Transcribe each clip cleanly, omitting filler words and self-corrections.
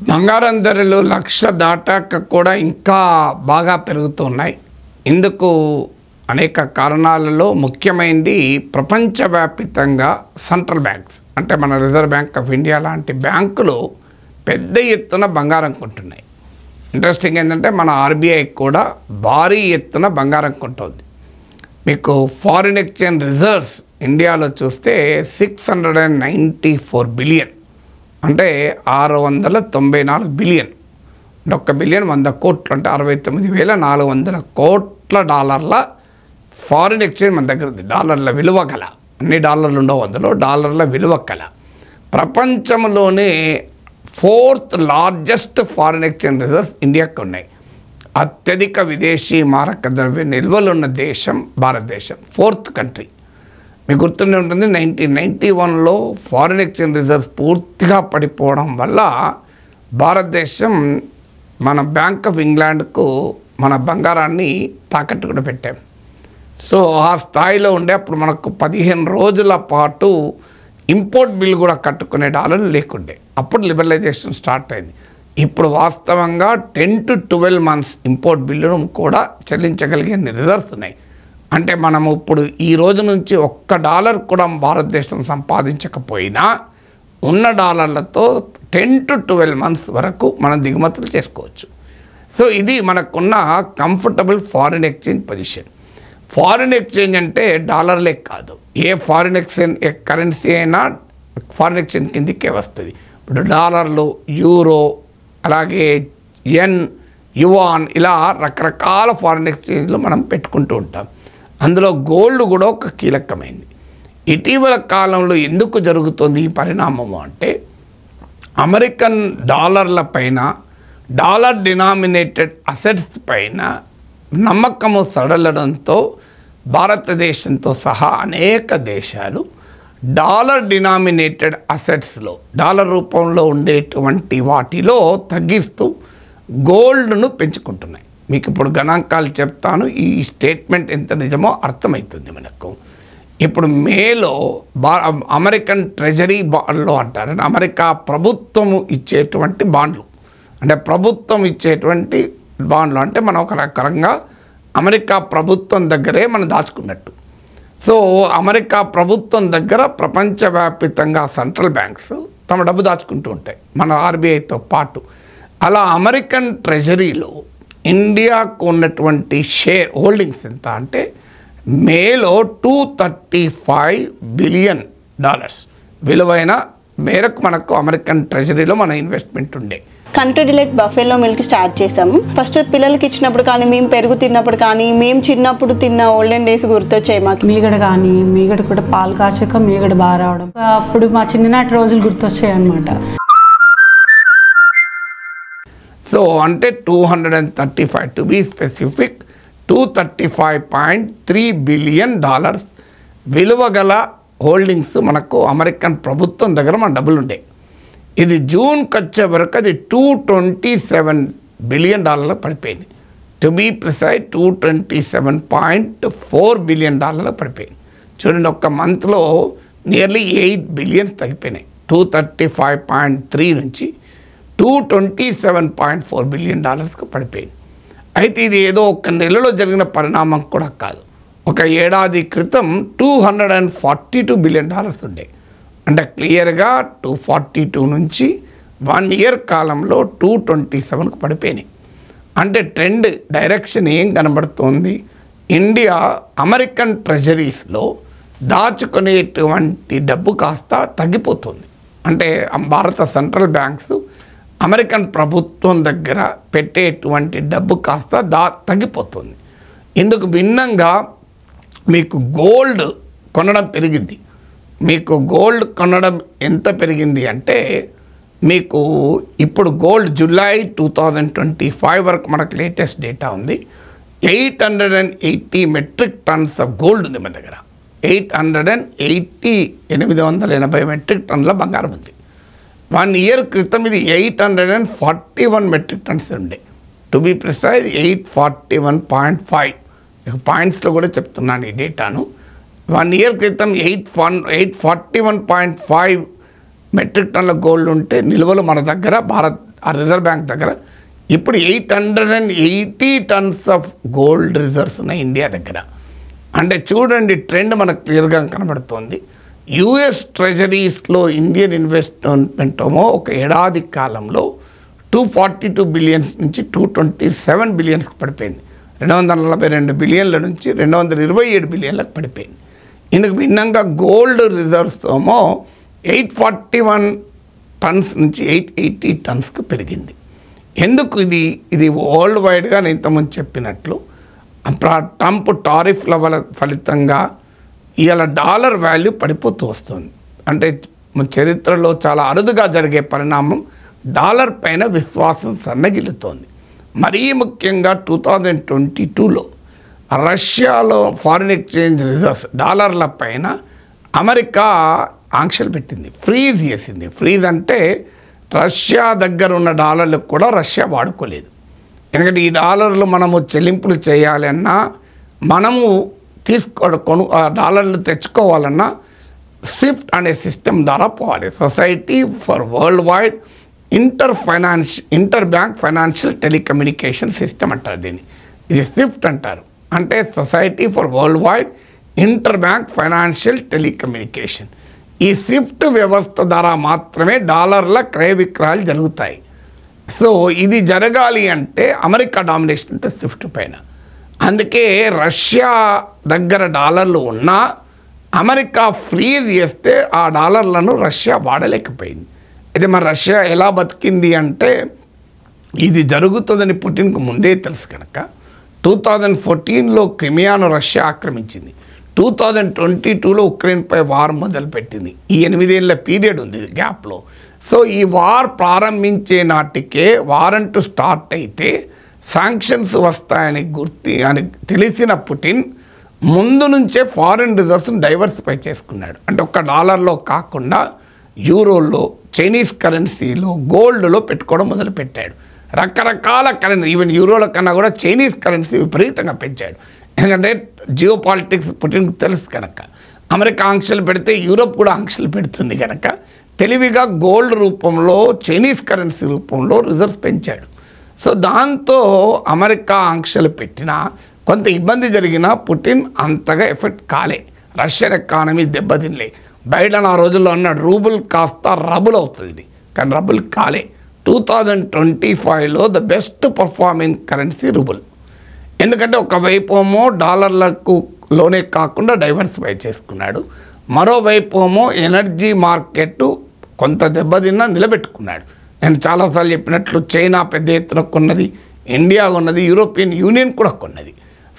బంగారం ధరలు 1,00,000 దాటాక కూడా ఇంకా బాగా పెరుగుతున్నాయి. ఇందుకు అనేక కారణాలలో ముఖ్యమైనది ప్రపంచవ్యాప్తంగా సెంట్రల్ బ్యాంక్స్ అంటే మన రిజర్వ్ బ్యాంక్ ఆఫ్ ఇండియా లాంటి బ్యాంకులు పెద్ద ఎత్తున బంగారం కొంటున్నాయి. ఇంట్రెస్టింగ్ ఏంటంటే మన ఆర్బీఐ కూడా భారీ ఎత్తున బంగారం కొంటుంది. మీకు ఫారిన్ ఎక్స్చేంజ్ రిజర్వ్స్ ఇండియాలో చూస్తే 694 బిలియన్ అంటే 694 బిలియన్ అంటే 1 బిలియన్ 100 కోట్లు అంటే 69,400 కోట్ల డాలర్ల ఫారిన్ ఎక్స్చేంజ్ మన దగ్గర ఉంది. డాలర్ల విలువ గల, అన్ని డాలర్లు ఉండవు, అందులో డాలర్ల విలువ గల ప్రపంచంలోనే 4th largest foreign exchange reserves ఇండియాకు ఉన్నాయి. అత్యధిక విదేశీ మారక ద్రవ్య నిల్వలున్న దేశం భారతదేశం, 4th కంట్రీ. మీకు గుర్తుండే ఉంటుంది 1991లో ఫారిన్ ఎక్స్చేంజ్ రిజర్వ్స్ పూర్తిగా పడిపోవడం వల్ల భారతదేశం మన బ్యాంక్ ఆఫ్ ఇంగ్లాండ్కు మన బంగారాన్ని తాకట్టు కూడా పెట్టాం. సో ఆ స్థాయిలో ఉండే అప్పుడు మనకు 15 రోజుల పాటు ఇంపోర్ట్ బిల్ కూడా కట్టుకునే డాలర్లు లేకుండే. అప్పుడు లిబరలైజేషన్ స్టార్ట్ అయింది. ఇప్పుడు వాస్తవంగా 10 to 12 మంత్స్ ఇంపోర్ట్ బిల్లును కూడా చెల్లించగలిగే రిజర్వ్స్ ఉన్నాయి. అంటే మనము ఇప్పుడు ఈ రోజు నుంచి $1 కూడా భారతదేశం సంపాదించకపోయినా ఉన్న డాలర్లతో 10 to 12 మంత్స్ వరకు మనం దిగుమతులు చేసుకోవచ్చు. సో ఇది మనకున్న comfortable foreign exchange position. Foreign exchange అంటే డాలర్లే కాదు, ఏ ఫారిన్ ఎక్స్చేంజ్ కరెన్సీ అయినా ఫారిన్ ఎక్స్చేంజ్ కిందకే వస్తుంది. ఇప్పుడు డాలర్లు, యూరో, అలాగే యెన్, యువాన్, ఇలా రకరకాల ఫారిన్ ఎక్స్చేంజ్లు మనం పెట్టుకుంటూ ఉంటాం. అందులో గోల్డ్ కూడా ఒక కీలకమైంది. ఇటీవల కాలంలో ఎందుకు జరుగుతుంది ఈ పరిణామము అంటే అమెరికన్ డాలర్ల పైన, డాలర్ డినామినేటెడ్ అసెట్స్ పైన నమ్మకము సడలడంతో భారతదేశంతో సహా అనేక దేశాలు డాలర్ డినామినేటెడ్ అసెట్స్లో, డాలర్ రూపంలో ఉండేటువంటి వాటిలో తగ్గిస్తూ గోల్డ్ను పెంచుకుంటున్నాయి. మీకు ఇప్పుడు గణాంకాలు చెప్తాను, ఈ స్టేట్మెంట్ ఎంత నిజమో అర్థమవుతుంది మనకు. ఇప్పుడు మేలో అమెరికన్ ట్రెజరీ బాండ్లు అంటారు, అమెరికా ప్రభుత్వము ఇచ్చేటువంటి బాండ్లు, అంటే ప్రభుత్వం ఇచ్చేటువంటి బాండ్లు అంటే మనం ఒక రకంగా అమెరికా ప్రభుత్వం దగ్గరే మనం దాచుకున్నట్టు. సో అమెరికా ప్రభుత్వం దగ్గర ప్రపంచవ్యాప్తంగా సెంట్రల్ బ్యాంక్స్ తమ డబ్బు దాచుకుంటూ ఉంటాయి మన ఆర్బీఐతో పాటు. అలా అమెరికన్ ట్రెజరీలో ఇండియాకు ఉన్నటువంటి షేర్ హోల్డింగ్స్ ఎంత అంటే మేలో $235 బిలియన్ విలువైన మేరకు మనకు అమెరికన్ ట్రెజరీలో మన ఇన్వెస్ట్మెంట్ ఉండే. Country delight buffalo milk start చేసాము. ఫస్ట్ పిల్లలకి ఇచ్చినప్పుడు కానీ, మేము పెరుగు తిన్నప్పుడు కానీ, మేము చిన్నప్పుడు తిన్న ఓల్డెన్ డేస్ గుర్తొచ్చాయి మాకు. మీగడ కానీ, మీగడ కూడా పాలు కాచాక మీగడ బాగా రావడం, అప్పుడు మా చిన్ననాటి రోజులు గుర్తొచ్చాయి అన్నమాట. సో అంటే 235 టు బీ స్పెసిఫిక్ $235.3 బిలియన్ విలువ గల హోల్డింగ్స్ మనకు అమెరికన్ ప్రభుత్వం దగ్గర మన డబ్బులు ఉండే. ఇది జూన్కి వచ్చే వరకు అది $227 బిలియన్ పడిపోయింది. టు బీ ప్రిసైజ్ $227.4 బిలియన్ పడిపోయింది. చూడండి, ఒక్క మంత్లో నియర్లీ 8 బిలియన్స్ తగ్గిపోయినాయి. 235.3 నుంచి $227.4 బిలియన్ పడిపోయింది. అయితే ఇది ఏదో ఒక నెలలో జరిగిన పరిణామం కూడా కాదు. ఒక ఏడాది క్రితం $242 బిలియన్ ఉండే. అంటే క్లియర్గా 242 నుంచి 1 ఇయర్ కాలంలో 227కు పడిపోయినాయి. అంటే ట్రెండ్ డైరెక్షన్ ఏం కనబడుతోంది? ఇండియా అమెరికన్ ట్రెజరీస్లో దాచుకునేటువంటి డబ్బు కాస్త తగ్గిపోతుంది. అంటే భారత సెంట్రల్ బ్యాంక్స్ అమెరికన్ ప్రభుత్వం దగ్గర పెట్టేటువంటి డబ్బు కాస్త తగ్గిపోతుంది. ఇందుకు భిన్నంగా మీకు గోల్డ్ కొనడం పెరిగింది. మీకు గోల్డ్ కొనడం ఎంత పెరిగింది అంటే మీకు ఇప్పుడు గోల్డ్ జూలై 2025 వరకు మనకు లేటెస్ట్ డేటా ఉంది. 880 మెట్రిక్ టన్స్ ఆఫ్ గోల్డ్ ఉంది మన దగ్గర. 880 మెట్రిక్ టన్నుల బంగారం ఉంది. 1 ఇయర్ క్రితం ఇది 841 మెట్రిక్ టన్స్ ఉండే. To be precise 841.5. పాయింట్స్లో కూడా చెప్తున్నాను ఈ డేటాను. 1 ఇయర్ క్రితం 841.5 మెట్రిక్ టన్నుల గోల్డ్ ఉంటే నిల్వలు మన దగ్గర ఆ రిజర్వ్ బ్యాంక్ దగ్గర ఇప్పుడు 880 టన్స్ ఆఫ్ గోల్డ్ రిజర్వ్స్ ఉన్నాయి ఇండియా దగ్గర. అంటే చూడండి ట్రెండ్ మనకు క్లియర్గా కనబడుతోంది. యుఎస్ ట్రెజరీస్లో ఇండియన్ ఇన్వెస్ట్మెంట్ ఏమో ఒక ఏడాది కాలంలో 242 బిలియన్స్ నుంచి 227 బిలియన్స్కి పడిపోయింది. 242 బిలియన్ల నుంచి 227 బిలియన్లకు పడిపోయింది. ఇందుకు భిన్నంగా గోల్డ్ రిజర్వ్స్ ఏమో 841 టన్స్ నుంచి 880 టన్స్కి పెరిగింది. ఎందుకు ఇది వరల్డ్ వైడ్గా నేను ఇంతకుముందు చెప్పినట్లు ట్రంప్ టారిఫ్ల ఫలితంగా ఇవాళ డాలర్ వాల్యూ పడిపోతూ వస్తుంది. అంటే చరిత్రలో చాలా అరుదుగా జరిగే పరిణామం డాలర్ పైన విశ్వాసం సన్నగిల్లుతోంది. మరీ ముఖ్యంగా 2022లో రష్యాలో ఫారిన్ ఎక్స్చేంజ్ రిజర్వ్స్ డాలర్ల పైన అమెరికా ఆంక్షలు పెట్టింది, ఫ్రీజ్ చేసింది. ఫ్రీజ్ అంటే రష్యా దగ్గర ఉన్న డాలర్లకు కూడా రష్యా వాడుకోలేదు. ఎందుకంటే ఈ డాలర్లు మనము చెల్లింపులు చేయాలన్నా మనము ఆ డాలర్లు తెచ్చుకోవాలన్నా స్విఫ్ట్ అనే సిస్టమ్ ద్వారా పోవాలి. Society for world wide inter bank financial telecommunication system అంటారు దీన్ని. ఇది స్విఫ్ట్ అంటారు. అంటే society for world wide inter bank financial telecommunication. ఈ స్విఫ్ట్ వ్యవస్థ ద్వారా మాత్రమే డాలర్ల క్రయ విక్రయాలు జరుగుతాయి. సో ఇది జరగాలి అంటే అమెరికా డామినేషన్ ఉంటే స్విఫ్ట్ పైన. అందుకే రష్యా దగ్గర డాలర్లు ఉన్నా అమెరికా ఫ్రీజ్ చేస్తే ఆ డాలర్లను రష్యా వాడలేకపోయింది. అయితే మరి రష్యా ఎలా బతికింది అంటే ఇది జరుగుతుందని పుటిన్కు ముందే తెలుసు కనుక 2014లో క్రిమియాను రష్యా ఆక్రమించింది. 2022లో ఉక్రెయిన్పై వార్ మొదలుపెట్టింది. ఈ 8 ఏళ్ళ పీరియడ్ ఉంది గ్యాప్లో. సో ఈ వార్ ప్రారంభించే నాటికే వారంటూ స్టార్ట్ అయితే శాంక్షన్స్ వస్తాయని తెలిసిన పుటిన్ ముందు నుంచే ఫారిన్ రిజర్వ్స్ని డైవర్సిఫై చేసుకున్నాడు. అంటే ఒక్క డాలర్లో కాకుండా యూరోలో, చైనీస్ కరెన్సీలో, గోల్డ్లో పెట్టుకోవడం మొదలుపెట్టాడు. రకరకాల కరెన్సీ, ఈవెన్ యూరోల కన్నా కూడా చైనీస్ కరెన్సీ విపరీతంగా పెంచాడు. ఎందుకంటే జియో పాలిటిక్స్ పుటిన్కి తెలుసు కనుక. అమెరికా ఆంక్షలు పెడితే యూరోప్ కూడా ఆంక్షలు పెడుతుంది కనుక తెలివిగా గోల్డ్ రూపంలో, చైనీస్ కరెన్సీ రూపంలో రిజర్వ్స్ పెంచాడు. సో దాంతో అమెరికా ఆంక్షలు పెట్టినా కొంత ఇబ్బంది జరిగినా పుటిన్ అంతగా ఎఫెక్ట్ కాలే. Russian economy దెబ్బతినలే. బైడెన్ ఆ రోజుల్లో అన్నాడు రూబుల్ కాస్త రబుల్ అవుతుంది, కానీ రబుల్ కాలే. 2025లో the best performing currency rouble. ఎందుకంటే ఒకవైపు ఏమో డాలర్లకు లోనే కాకుండా డైవర్సిఫై చేసుకున్నాడు, మరోవైపు ఏమో ఎనర్జీ మార్కెట్ కొంత దెబ్బతిన్నా నిలబెట్టుకున్నాడు. నేను చాలాసార్లు చెప్పినట్లు చైనా పెద్ద ఎత్తున కొన్నది, ఇండియా కొన్నది, యూరోపియన్ యూనియన్ కూడా కొన్నది.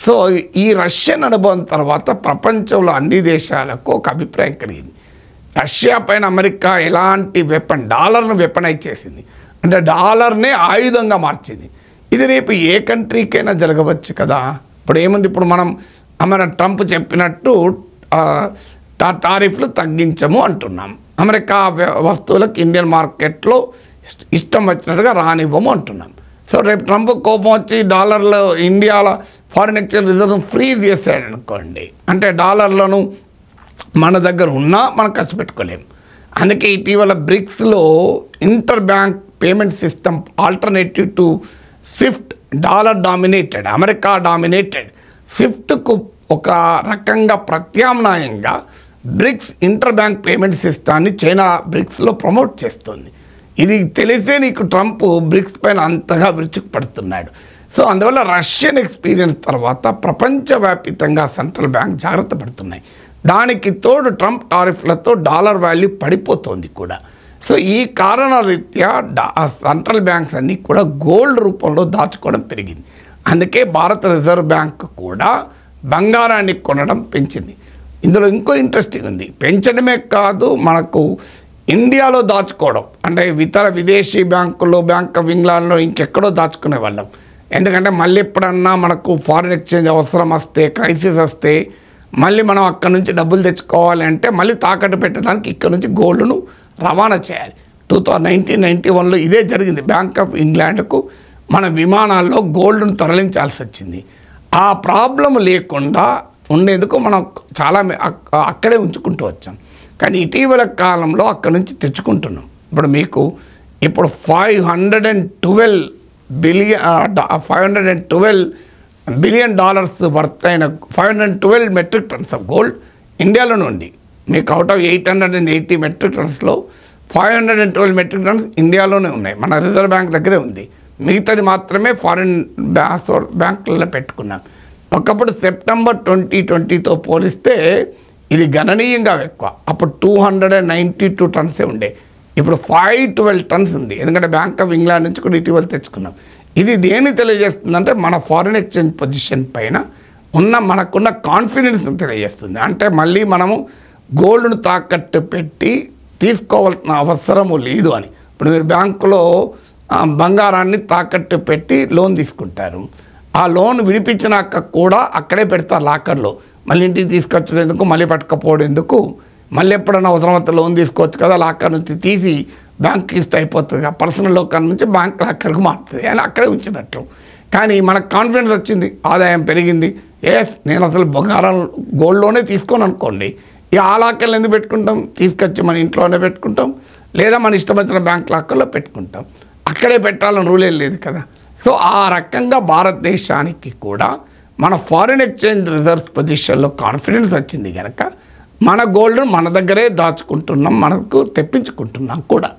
సో ఈ రష్యన్ అనుభవం తర్వాత ప్రపంచంలో అన్ని దేశాలకు ఒక అభిప్రాయం కలిగింది. రష్యా పైన అమెరికా ఎలాంటి డాలర్ను వెపనైజ్ చేసింది అంటే డాలర్నే ఆయుధంగా మార్చింది. ఇది రేపు ఏ కంట్రీకైనా జరగవచ్చు కదా. ఇప్పుడు ఏముంది, ఇప్పుడు మన ట్రంప్ చెప్పినట్టు టారిఫ్లు తగ్గించము అంటున్నాం. అమెరికా వస్తువులకు ఇండియన్ మార్కెట్లో ఇష్టం వచ్చినట్టుగా రానివ్వము అంటున్నాం. సో రేపు ట్రంప్ కోపం వచ్చి డాలర్లో ఇండియాలో ఫారిన్ ఎక్స్చేంజ్ రిజర్వ్ ఫ్రీజ్ చేశాడు అనుకోండి, అంటే డాలర్లను మన దగ్గర ఉన్నా మనం ఖర్చు పెట్టుకోలేము. అందుకే ఇటీవల బ్రిక్స్లో inter bank payment system alternative to SWIFT, dollar dominated, America dominated స్విఫ్ట్కు ఒక రకంగా ప్రత్యామ్నాయంగా బ్రిక్స్ ఇంటర్ బ్యాంక్ పేమెంట్ సిస్టాన్ని చైనా బ్రిక్స్లో ప్రమోట్ చేస్తుంది. ఇది తెలిసే నీకు ట్రంప్ బ్రిక్స్ పైన అంతగా విరుచుకుపడుతున్నాడు. సో అందువల్ల రష్యన్ ఎక్స్పీరియన్స్ తర్వాత ప్రపంచవ్యాప్తంగా సెంట్రల్ బ్యాంక్ జాగ్రత్త పడుతున్నాయి. దానికి తోడు ట్రంప్ టారిఫ్లతో డాలర్ వాల్యూ పడిపోతుంది కూడా. సో ఈ కారణాల రీత్యా సెంట్రల్ బ్యాంక్స్ అన్నీ కూడా గోల్డ్ రూపంలో దాచుకోవడం పెరిగింది. అందుకే భారత రిజర్వ్ బ్యాంక్ కూడా బంగారాన్ని కొనడం పెంచింది. ఇందులో ఇంకో ఇంట్రెస్టింగ్ ఉంది, పెంచడమే కాదు మనకు ఇండియాలో దాచుకోవడం. అంటే ఇతర విదేశీ బ్యాంకుల్లో, బ్యాంక్ ఆఫ్ ఇంగ్లాండ్లో ఇంకెక్కడో దాచుకునే వాళ్ళం. ఎందుకంటే మళ్ళీ ఎప్పుడన్నా మనకు ఫారిన్ ఎక్స్చేంజ్ అవసరం వస్తే, క్రైసిస్ వస్తే మళ్ళీ మనం అక్కడ నుంచి డబ్బులు తెచ్చుకోవాలి అంటే మళ్ళీ తాకట్టు పెట్టడానికి ఇక్కడ నుంచి గోల్డ్ను రవాణా చేయాలి. 1991లో ఇదే జరిగింది. బ్యాంక్ ఆఫ్ ఇంగ్లాండ్కు మన విమానాల్లో గోల్డ్ను తరలించాల్సి వచ్చింది. ఆ ప్రాబ్లం లేకుండా ఉండేందుకు మనం చాలా అక్కడే ఉంచుకుంటూ వచ్చాం. కానీ ఇటీవల కాలంలో అక్కడ నుంచి తెచ్చుకుంటున్నాం. ఇప్పుడు మీకు ఇప్పుడు $512 బిలియన్ వర్త్ అయిన 512 మెట్రిక్ టన్స్ ఆఫ్ గోల్డ్ ఇండియాలోనే ఉంది. మీకు అవుట్ ఆఫ్ 880 మెట్రిక్ టన్స్లో 512 మెట్రిక్ టన్స్ ఇండియాలోనే ఉన్నాయి, మన రిజర్వ్ బ్యాంక్ దగ్గరే ఉంది. మిగతాది మాత్రమే ఫారిన్ బ్యాంకులలో పెట్టుకున్నాం. ఒకప్పుడు సెప్టెంబర్ 2020తో పోలిస్తే ఇది గణనీయంగా ఎక్కువ. అప్పుడు 292 టన్సే ఉండే, ఇప్పుడు 512 టన్స్ ఉంది. ఎందుకంటే బ్యాంక్ ఆఫ్ ఇంగ్లాండ్ నుంచి కూడా ఇటీవల తెచ్చుకున్నాం. ఇది దేన్ని తెలియజేస్తుందంటే మన ఫారిన్ ఎక్స్చేంజ్ పొజిషన్ పైన మనకున్న కాన్ఫిడెన్స్ తెలియజేస్తుంది. అంటే మళ్ళీ మనము గోల్డ్ను తాకట్టు పెట్టి తీసుకోవాల్సిన అవసరము లేదు అని. ఇప్పుడు మీరు బ్యాంకులో బంగారాన్ని తాకట్టు పెట్టి లోన్ తీసుకుంటారు, ఆ లోన్ విడిపించినాక కూడా అక్కడే పెడతారు లాకర్లో. మళ్ళీ ఇంటికి తీసుకొచ్చేందుకు, మళ్ళీ పట్టుకపోవడం ఎందుకు, మళ్ళీ ఎప్పుడైనా అవసరమైతే లోన్ తీసుకోవచ్చు కదా, లాకర్ నుంచి తీసి బ్యాంక్కి ఇస్తే అయిపోతుంది. ఆ పర్సనల్ లాకర్ నుంచి బ్యాంక్ లాకర్కి మారుతుంది అని అక్కడే ఉంచినట్లు. కానీ మనకు కాన్ఫిడెన్స్ వచ్చింది, ఆదాయం పెరిగింది. నేను అసలు బంగారం గోల్డ్ లోనే తీసుకోను అనుకోండి, ఈ ఆ లాకర్లు ఎందుకు పెట్టుకుంటాం, తీసుకొచ్చి మన ఇంట్లోనే పెట్టుకుంటాం, లేదా మన ఇష్టం వచ్చిన బ్యాంక్ లాకర్లో పెట్టుకుంటాం. అక్కడే పెట్టాలని రూల్ ఏం లేదు కదా. సో ఆ రకంగా భారతదేశానికి కూడా మన ఫారిన్ ఎక్స్చేంజ్ రిజర్వ్స్ పొజిషన్లో కాన్ఫిడెన్స్ వచ్చింది కనుక మన గోల్డ్ మన దగ్గరే దాచుకుంటున్నాం, మనకు తెప్పించుకుంటున్నాం కూడా.